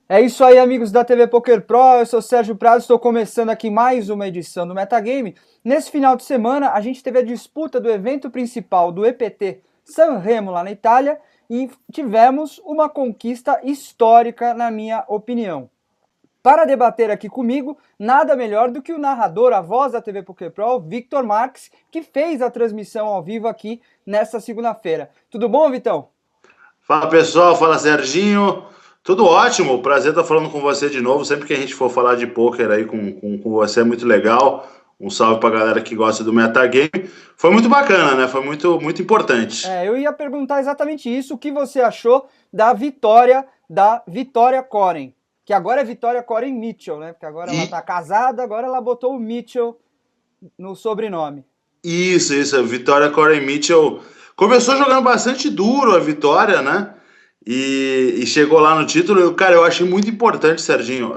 É isso aí, amigos da TV Poker Pro. Eu sou Sérgio Prado, estou começando aqui mais uma edição do Metagame. Nesse final de semana, a gente teve a disputa do evento principal do EPT Sanremo lá na Itália e tivemos uma conquista histórica, na minha opinião. Para debater aqui comigo, nada melhor do que o narrador, a voz da TV Poker Pro, Victor Marques, que fez a transmissão ao vivo aqui nesta segunda-feira. Tudo bom, Vitão? Fala pessoal, fala Serginho, tudo ótimo, prazer estar falando com você de novo, sempre que a gente for falar de pôquer aí com você é muito legal, um salve pra galera que gosta do metagame, foi muito bacana, né, foi muito importante. Eu ia perguntar exatamente isso, o que você achou da Vitória Koren, que agora é Vitória Koren Mitchell, né? Porque agora ela E tá casada, agora ela botou o Mitchell no sobrenome. isso, a Vitória Corey Mitchell começou jogando bastante duro a Vitória, né, e chegou lá no título, cara, eu achei muito importante, Serginho,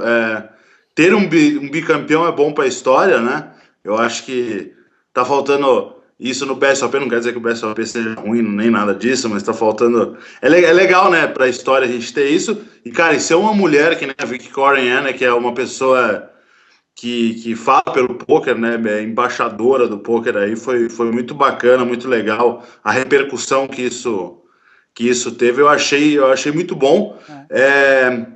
ter um bicampeão é bom para a história, né? Eu acho que tá faltando isso no BSOP, não quer dizer que o BSOP seja ruim, nem nada disso, mas tá faltando. É legal, né, para a história a gente ter isso. E, cara, e ser uma mulher que nem a Vicky Corey é, né, que é uma pessoa que fala pelo poker, né, é embaixadora do poker aí, foi muito bacana, muito legal. A repercussão que isso teve, eu achei muito bom. Né? É,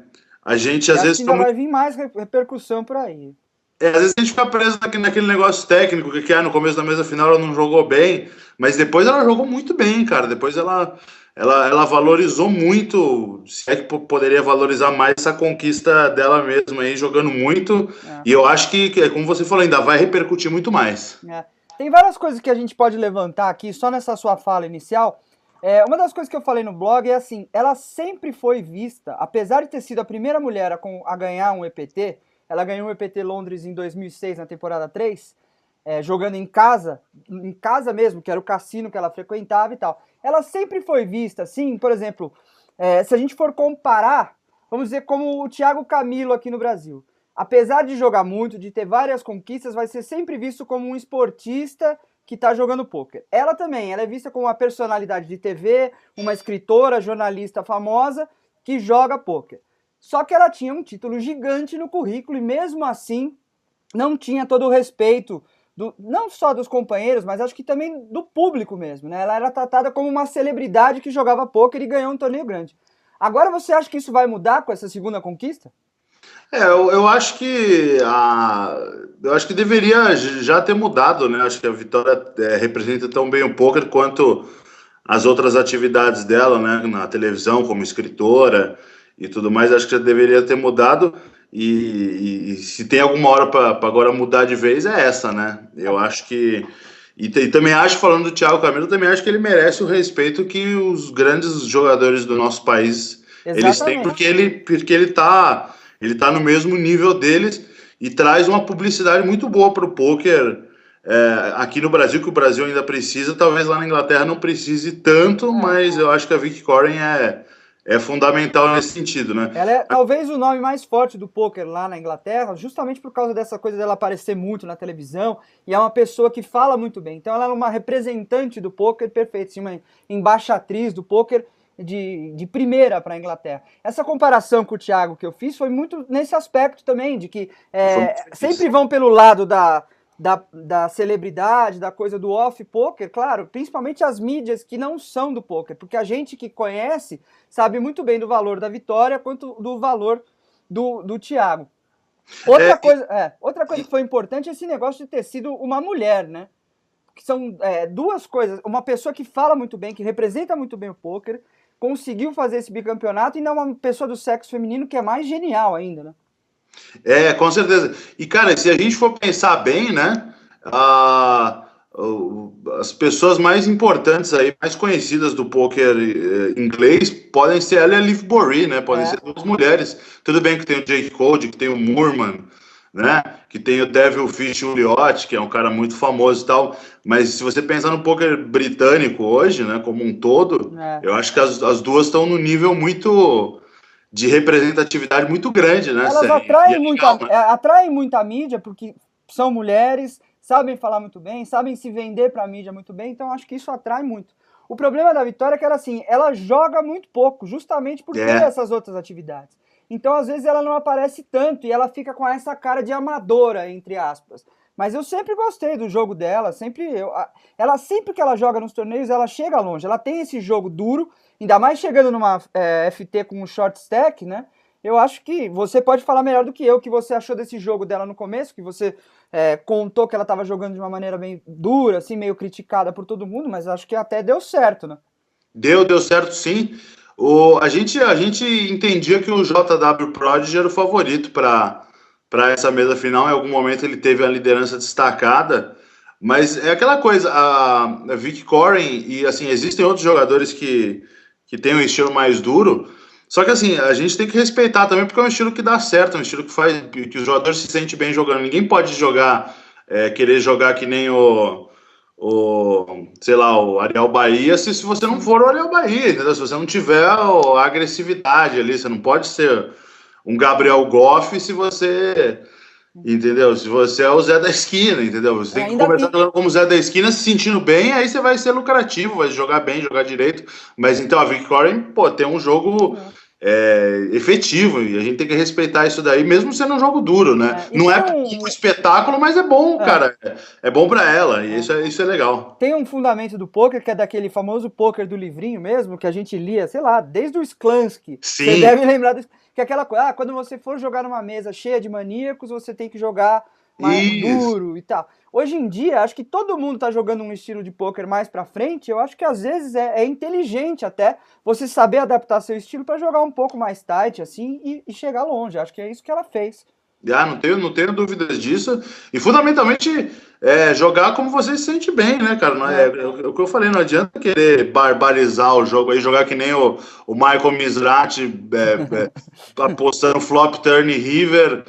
a gente E às acho vezes que fica ainda muito vai vir mais repercussão por aí. às vezes a gente fica preso naquele negócio técnico que no começo da mesa final ela não jogou bem, mas depois ela jogou muito bem, cara. Depois ela valorizou muito, se é que poderia valorizar mais essa conquista dela mesma aí, jogando muito. Né? E eu acho que, como você falou, ainda vai repercutir muito mais. Né? Tem várias coisas que a gente pode levantar aqui, só nessa sua fala inicial. Uma das coisas que eu falei no blog é assim, ela sempre foi vista, apesar de ter sido a primeira mulher a ganhar um EPT, ela ganhou um EPT Londres em 2006, na temporada 3, jogando em casa mesmo, que era o cassino que ela frequentava e tal. Ela sempre foi vista, assim, por exemplo, se a gente for comparar, vamos dizer como o Thiago Camilo aqui no Brasil. Apesar de jogar muito, de ter várias conquistas, vai ser sempre visto como um esportista que está jogando pôquer. Ela também, ela é vista como uma personalidade de TV, uma escritora, jornalista famosa que joga pôquer. Só que ela tinha um título gigante no currículo e mesmo assim não tinha todo o respeito, não só dos companheiros, mas acho que também do público mesmo, né? Ela era tratada como uma celebridade que jogava pôquer e ganhou um torneio grande. Agora você acha que isso vai mudar com essa segunda conquista? Eu acho que deveria já ter mudado, né? Acho que a Vitória representa tão bem o poker quanto as outras atividades dela, né? Na televisão, como escritora e tudo mais. Acho que já deveria ter mudado. E se tem alguma hora para agora mudar de vez, é essa, né? Eu acho que. E também acho, falando do Thiago Camilo, também acho que ele merece o respeito que os grandes jogadores do nosso país eles têm, porque Exatamente. ele tá no mesmo nível deles e traz uma publicidade muito boa para o poker aqui no Brasil, que o Brasil ainda precisa. Talvez lá na Inglaterra não precise tanto, É. mas eu acho que a Vicky Corey é fundamental nesse sentido, né? Ela é talvez o nome mais forte do poker lá na Inglaterra, justamente por causa dessa coisa dela aparecer muito na televisão, e é uma pessoa que fala muito bem. Então ela é uma representante do poker perfeita, assim, uma embaixatriz do poker de primeira para a Inglaterra. Essa comparação com o Thiago que eu fiz foi muito nesse aspecto também, de que Foi muito sempre feliz. vão pelo lado da celebridade, da coisa do off-poker, claro, principalmente as mídias que não são do poker, porque a gente que conhece sabe muito bem do valor da Vitória quanto do valor do Thiago. É, Outra coisa que foi importante é esse negócio de ter sido uma mulher, né? Que são duas coisas. Uma pessoa que fala muito bem, que representa muito bem o poker, conseguiu fazer esse bicampeonato e ainda é uma pessoa do sexo feminino que é mais genial ainda, né? com certeza. E, cara, se a gente for pensar bem, né? As pessoas mais importantes aí, mais conhecidas do poker inglês, podem ser ela e a Liv Bory, né? Podem É, ser duas mulheres. Tudo bem que tem o Jake Code, que tem o Moorman, né? Que tem o Devil Fish Ulliott, que é um cara muito famoso e tal. Mas se você pensar no poker britânico hoje, né? Como um todo, é. eu acho que as duas estão no nível muito de representatividade muito grande, né, Elas Sam? E é legal, né? atraem muita mídia porque são mulheres, sabem falar muito bem, sabem se vender para a mídia muito bem, então acho que isso atrai muito. O problema da Vitória é que ela, assim, ela joga muito pouco, justamente por ter É, essas outras atividades. Então, às vezes, ela não aparece tanto e ela fica com essa cara de amadora, entre aspas. Mas eu sempre gostei do jogo dela, ela sempre que ela joga nos torneios, ela chega longe. Ela tem esse jogo duro, ainda mais chegando numa FT com um short stack, né? Eu acho que você pode falar melhor do que eu, o que você achou desse jogo dela no começo, que você contou que ela estava jogando de uma maneira bem dura, assim, meio criticada por todo mundo, mas acho que até deu certo, né? Deu certo sim. A gente entendia que o JW Prodigy era o favorito para essa mesa final. Em algum momento ele teve a liderança destacada, mas é aquela coisa, a Vic Coren e assim, existem outros jogadores que têm um estilo mais duro, só que assim, a gente tem que respeitar também, porque é um estilo que dá certo, é um estilo que faz que os jogadores se sentem bem jogando. Ninguém pode jogar, querer jogar que nem sei lá, o Ariel Bahia, se você não for o Ariel Bahia, entendeu? Se você não tiver a agressividade ali, você não pode ser um Gabriel Goff se você, entendeu? Se você é o Zé da esquina, entendeu? Você tem que começar jogando como Zé da esquina, se sentindo bem, aí você vai ser lucrativo, vai jogar bem, jogar direito. Mas então a Vic Coren, pô, tem um jogo efetivo, e a gente tem que respeitar isso daí, mesmo sendo um jogo duro, né? Não é um espetáculo, mas é bom, cara. É bom pra ela, e isso é legal. Tem um fundamento do poker, que é daquele famoso poker do livrinho mesmo, que a gente lia, sei lá, desde o Sklansky. Sim. Você deve lembrar disso. Que é aquela coisa, quando você for jogar numa mesa cheia de maníacos, você tem que jogar mais duro e tal. Hoje em dia, acho que todo mundo tá jogando um estilo de poker mais pra frente. Eu acho que às vezes é inteligente até você saber adaptar seu estilo pra jogar um pouco mais tight, assim, e chegar longe. Acho que é isso que ela fez. Não tenho dúvidas disso. E fundamentalmente jogar como você se sente bem, né, cara? Não é o que eu falei, não adianta querer barbarizar o jogo aí, jogar que nem o Michael Misrati apostando flop, turn e river,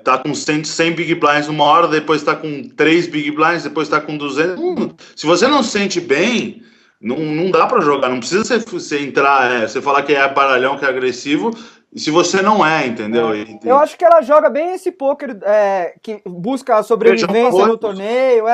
tá com 100 big blinds numa hora, depois tá com 3 big blinds, depois tá com 200. Se você não se sente bem, não dá pra jogar. Não precisa você entrar, você falar que é baralhão, que é agressivo, se você não entendeu? Eu acho que ela joga bem esse poker que busca a sobrevivência no torneio,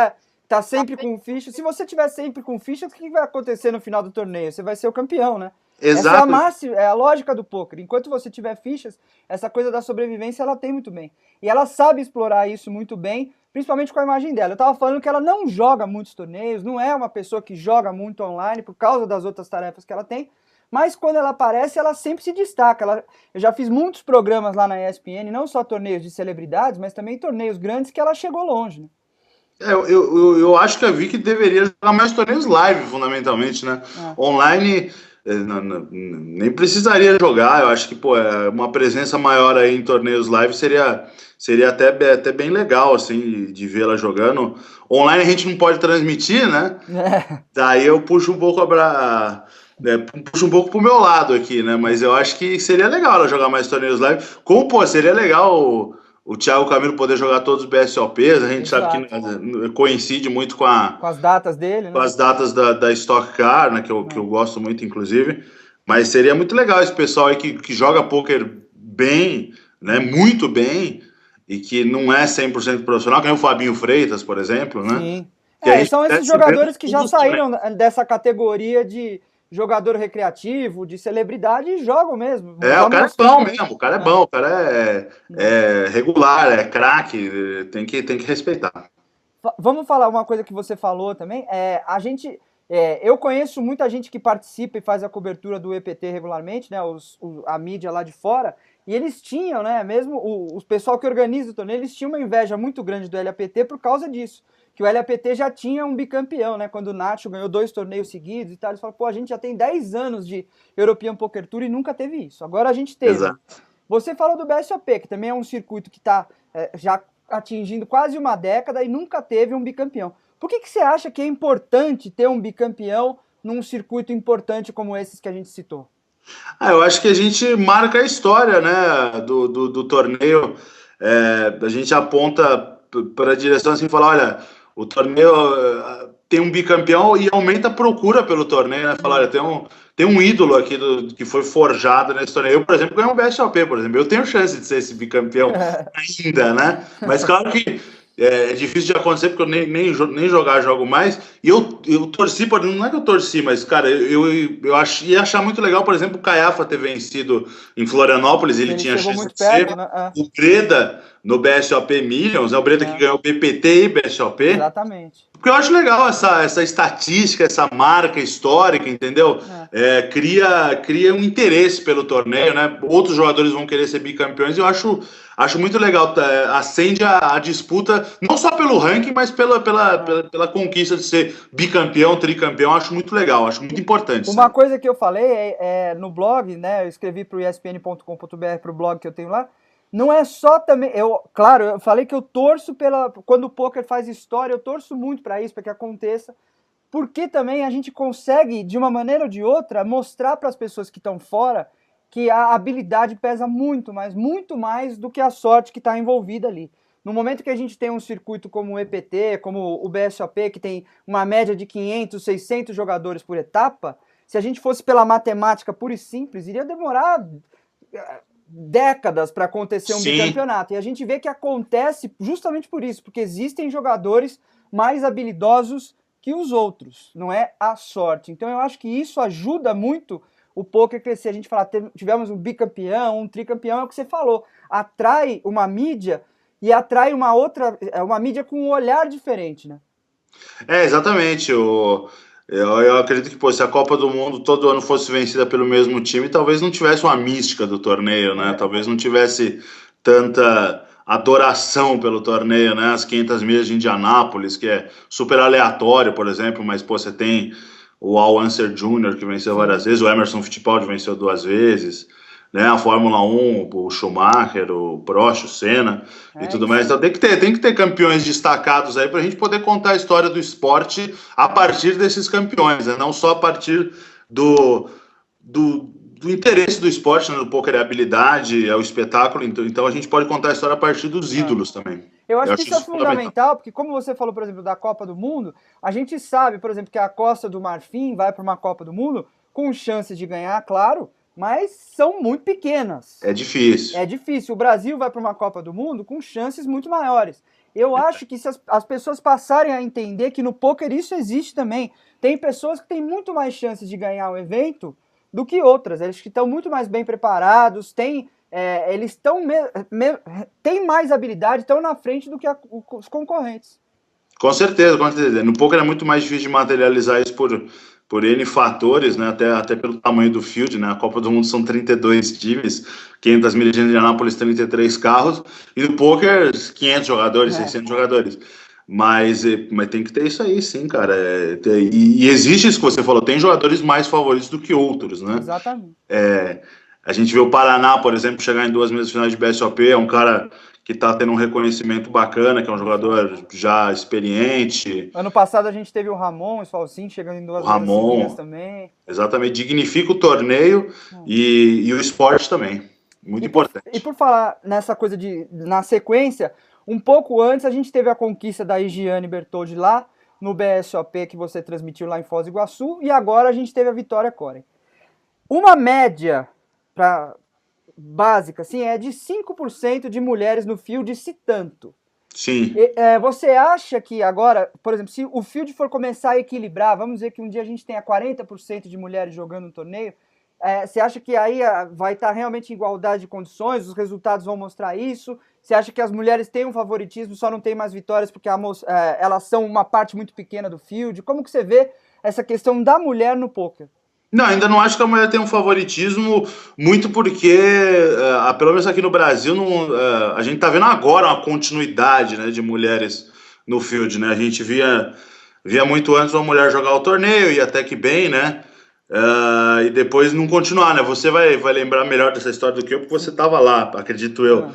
tá sempre com ficha. Se você tiver sempre com ficha, o que vai acontecer no final do torneio? Você vai ser o campeão, né? Exato. Essa é a lógica do poker. Enquanto você tiver fichas, essa coisa da sobrevivência ela tem muito bem. E ela sabe explorar isso muito bem, principalmente com a imagem dela. Eu tava falando que ela não joga muitos torneios, não é uma pessoa que joga muito online por causa das outras tarefas que ela tem, mas quando ela aparece, ela sempre se destaca. Eu já fiz muitos programas lá na ESPN, não só torneios de celebridades, mas também torneios grandes que ela chegou longe, né? Eu acho que a Vicky deveria jogar mais torneios live, fundamentalmente, né? Online, nem precisaria jogar. Eu acho que uma presença maior aí em torneios live seria até bem legal, assim, de vê-la jogando. Online a gente não pode transmitir, né? Daí eu puxo um pouco puxa um pouco pro meu lado aqui, né? Mas eu acho que seria legal ela jogar mais torneios live. Seria legal o Thiago Camilo poder jogar todos os BSOPs. A gente sabe que coincide muito com as datas dele, né? Com as datas da Stock Car, né? Que eu gosto muito, inclusive. Mas seria muito legal esse pessoal aí que joga poker bem, né? Muito bem, e que não é 100% profissional, que nem o Fabinho Freitas, por exemplo, né? Sim. São esses jogadores que já saíram dessa categoria de jogador recreativo, de celebridade, e jogam mesmo. O cara é bom mesmo, o cara é bom, o cara é regular, é craque, tem que respeitar. Vamos falar uma coisa que você falou também, eu conheço muita gente que participa e faz a cobertura do EPT regularmente, né, a mídia lá de fora, e eles tinham, né, mesmo o pessoal que organiza o torneio, eles tinham uma inveja muito grande do LAPT por causa disso. Que o LAPT já tinha um bicampeão, né? Quando o Nacho ganhou 2 torneios seguidos e tal, eles falaram, a gente já tem 10 anos de European Poker Tour e nunca teve isso. Agora a gente teve. Exato. Você falou do BSOP, que também é um circuito que está já atingindo quase uma década e nunca teve um bicampeão. Por que você acha que é importante ter um bicampeão num circuito importante como esses que a gente citou? Eu acho que a gente marca a história, né, do torneio. A gente aponta para a direção assim, falar, olha, o torneio tem um bicampeão e aumenta a procura pelo torneio, né? Falar, olha, tem um ídolo aqui que foi forjado nesse torneio. Eu, por exemplo, ganhei um BSOP, por exemplo. Eu tenho chance de ser esse bicampeão ainda, né? Mas claro que é difícil de acontecer, porque eu nem jogar jogo mais. E eu torci, não é que eu torci, mas, cara, ia achar muito legal, por exemplo, o Caiafa ter vencido em Florianópolis, ele tinha chegou chance muito de ser. perto, né? O Breda no BSOP Millions, o Breda que ganhou o BPT e BSOP. Exatamente. Porque eu acho legal essa estatística, essa marca histórica, entendeu? Cria um interesse pelo torneio, né? Outros jogadores vão querer ser bicampeões e eu acho muito legal. Acende a disputa, não só pelo ranking, mas pela conquista de ser bicampeão, tricampeão. Acho muito legal, acho muito importante. Uma coisa que eu falei no blog, né? Eu escrevi para o espn.com.br, para o blog que eu tenho lá. Não é só também. Claro, eu falei que eu torço quando o poker faz história, eu torço muito para isso, para que aconteça. Porque também a gente consegue, de uma maneira ou de outra, mostrar para as pessoas que estão fora que a habilidade pesa muito mais do que a sorte que está envolvida ali. No momento que a gente tem um circuito como o EPT, como o BSOP, que tem uma média de 500, 600 jogadores por etapa, se a gente fosse pela matemática pura e simples, iria demorar décadas para acontecer um bicampeonato. E a gente vê que acontece justamente por isso, porque existem jogadores mais habilidosos que os outros, não é a sorte. Então eu acho que isso ajuda muito o poker crescer. A gente fala, tivemos um bicampeão, um tricampeão, é o que você falou, atrai uma mídia e atrai uma mídia com um olhar diferente, né? Exatamente. Eu acredito que, se a Copa do Mundo todo ano fosse vencida pelo mesmo time, talvez não tivesse uma mística do torneio, né? Talvez não tivesse tanta adoração pelo torneio, né? As 500 milhas de Indianápolis, que é super aleatório, por exemplo, mas, você tem o Al Unser Jr., que venceu várias vezes, o Emerson Fittipaldi venceu 2 vezes, né? A Fórmula 1, o Schumacher, o Prost, o Senna e tudo mais. Então tem que ter campeões destacados aí para a gente poder contar a história do esporte a partir desses campeões, né? Não só a partir do interesse do esporte, né? Do poker é a habilidade, é o espetáculo, então a gente pode contar a história a partir dos ídolos também. Eu acho que isso é fundamental, porque como você falou, por exemplo, da Copa do Mundo, a gente sabe, por exemplo, que a Costa do Marfim vai para uma Copa do Mundo com chances de ganhar, claro, mas são muito pequenas. É difícil. É difícil. O Brasil vai para uma Copa do Mundo com chances muito maiores. Eu acho que se as pessoas passarem a entender que no poker isso existe também. Tem pessoas que têm muito mais chances de ganhar o evento do que outras. Eles que estão muito mais bem preparados, eles têm mais habilidade, estão na frente do que os concorrentes. Com certeza, com certeza. No poker é muito mais difícil de materializar isso por N fatores, né? Até pelo tamanho do field, né? A Copa do Mundo são 32 times, 500 milhas de Indianápolis, 33 carros, e no poker 500 jogadores, 600 jogadores. Mas tem que ter isso aí, sim, cara. E existe isso que você falou, tem jogadores mais favoritos do que outros, né? Exatamente. A gente vê o Paraná, por exemplo, chegar em 2 mesas finais de BSOP, é um cara que está tendo um reconhecimento bacana, que é um jogador já experiente. Ano passado a gente teve o Ramon Esfalcin chegando em 2 mesas seguidas também. Exatamente, dignifica o torneio e o esporte também. Muito importante. E por falar nessa coisa na sequência, um pouco antes a gente teve a conquista da Gianni Bertoldi lá no BSOP que você transmitiu lá em Foz do Iguaçu, e agora a gente teve a Vitória Koren. Uma média básica, assim, é de 5% de mulheres no field, se tanto. Sim. Você acha que agora, por exemplo, se o field for começar a equilibrar, vamos dizer que um dia a gente tenha 40% de mulheres jogando no torneio, você acha que aí vai estar realmente em igualdade de condições, os resultados vão mostrar isso? Você acha que as mulheres têm um favoritismo, só não tem mais vitórias porque elas são uma parte muito pequena do field? Como que você vê essa questão da mulher no poker? Não, ainda não acho que a mulher tem um favoritismo, muito porque, pelo menos aqui no Brasil, a gente está vendo agora uma continuidade, né, de mulheres no field, né? A gente via muito antes uma mulher jogar o torneio, e até que bem, né? E depois não continuar, né? Você vai lembrar melhor dessa história do que eu, porque você estava lá, acredito eu.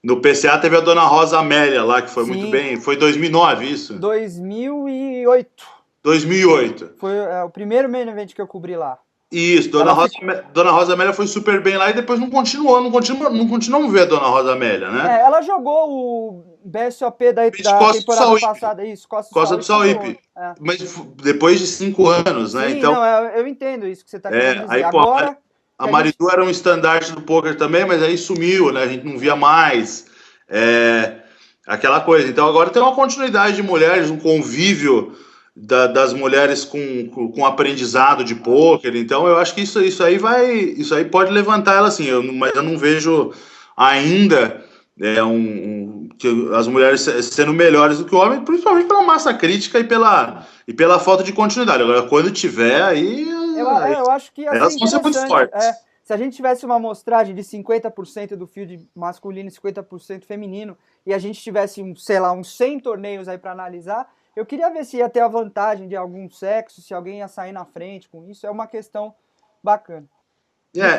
No PCA teve a Dona Rosa Amélia lá, que foi muito bem. Foi 2009, isso? 2008. 2008. Foi o primeiro main event que eu cobri lá. Isso, Dona Rosa Amélia foi super bem lá e depois não continuamos ver a Dona Rosa Amélia, né? Ela jogou o BSOP da temporada passada, isso, Costa do Sauípe. Mas depois de 5 anos, né? Sim, então, não, eu entendo isso que você está querendo dizer. Aí, agora, a Maridu era um estandarte do poker também, mas aí sumiu, né? A gente não via mais. aquela coisa. Então agora tem uma continuidade de mulheres, um convívio das mulheres com aprendizado de pôquer. Então eu acho que isso aí pode levantar ela assim. Mas eu não vejo ainda que as mulheres sendo melhores do que o homem, principalmente pela massa crítica e pela falta de continuidade. Agora, quando tiver, Eu acho que ia ser elas vão ser muito interessante. fortes. Se a gente tivesse uma amostragem de 50% do field masculino e 50% feminino, e a gente tivesse, sei lá, uns 100 torneios aí para analisar, eu queria ver se ia ter a vantagem de algum sexo, se alguém ia sair na frente com isso. É uma questão bacana.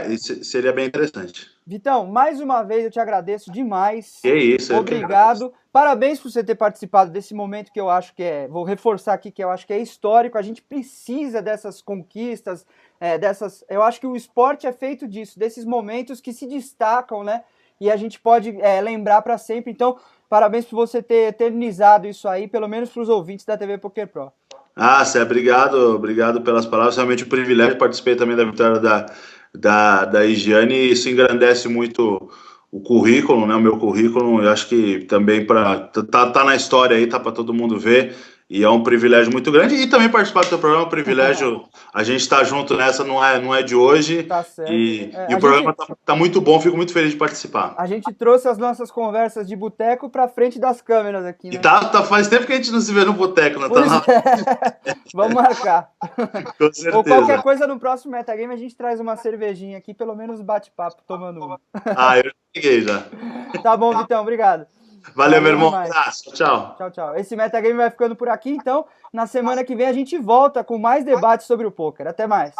Isso seria bem interessante. Vitão, mais uma vez eu te agradeço demais. Que isso, Obrigado. Parabéns por você ter participado desse momento que eu acho que vou reforçar aqui, que eu acho que é histórico. A gente precisa dessas conquistas, eu acho que o esporte é feito disso, desses momentos que se destacam, né? E a gente pode lembrar para sempre. Então, parabéns por você ter eternizado isso aí, pelo menos para os ouvintes da TV Poker Pro. Cé, obrigado pelas palavras. Realmente um privilégio. Participei também da vitória da Higiene, e isso engrandece muito o currículo, né? O meu currículo. Eu acho que também tá na história aí, tá para todo mundo ver. E é um privilégio muito grande. E também participar do teu programa é um privilégio. A gente está junto nessa, não é de hoje. Tá certo. E o programa tá muito bom, fico muito feliz de participar. A gente trouxe as nossas conversas de boteco para frente das câmeras aqui, né? E faz tempo que a gente não se vê no boteco, né? Vamos marcar. Com certeza. Ou qualquer coisa no próximo Metagame a gente traz uma cervejinha aqui, pelo menos bate-papo tomando uma. Eu cheguei já. Tá bom, Vitão, obrigado. Valeu, meu irmão. Um abraço. Tchau. Tchau. Esse Metagame vai ficando por aqui, então na semana que vem a gente volta com mais debates sobre o poker. Até mais.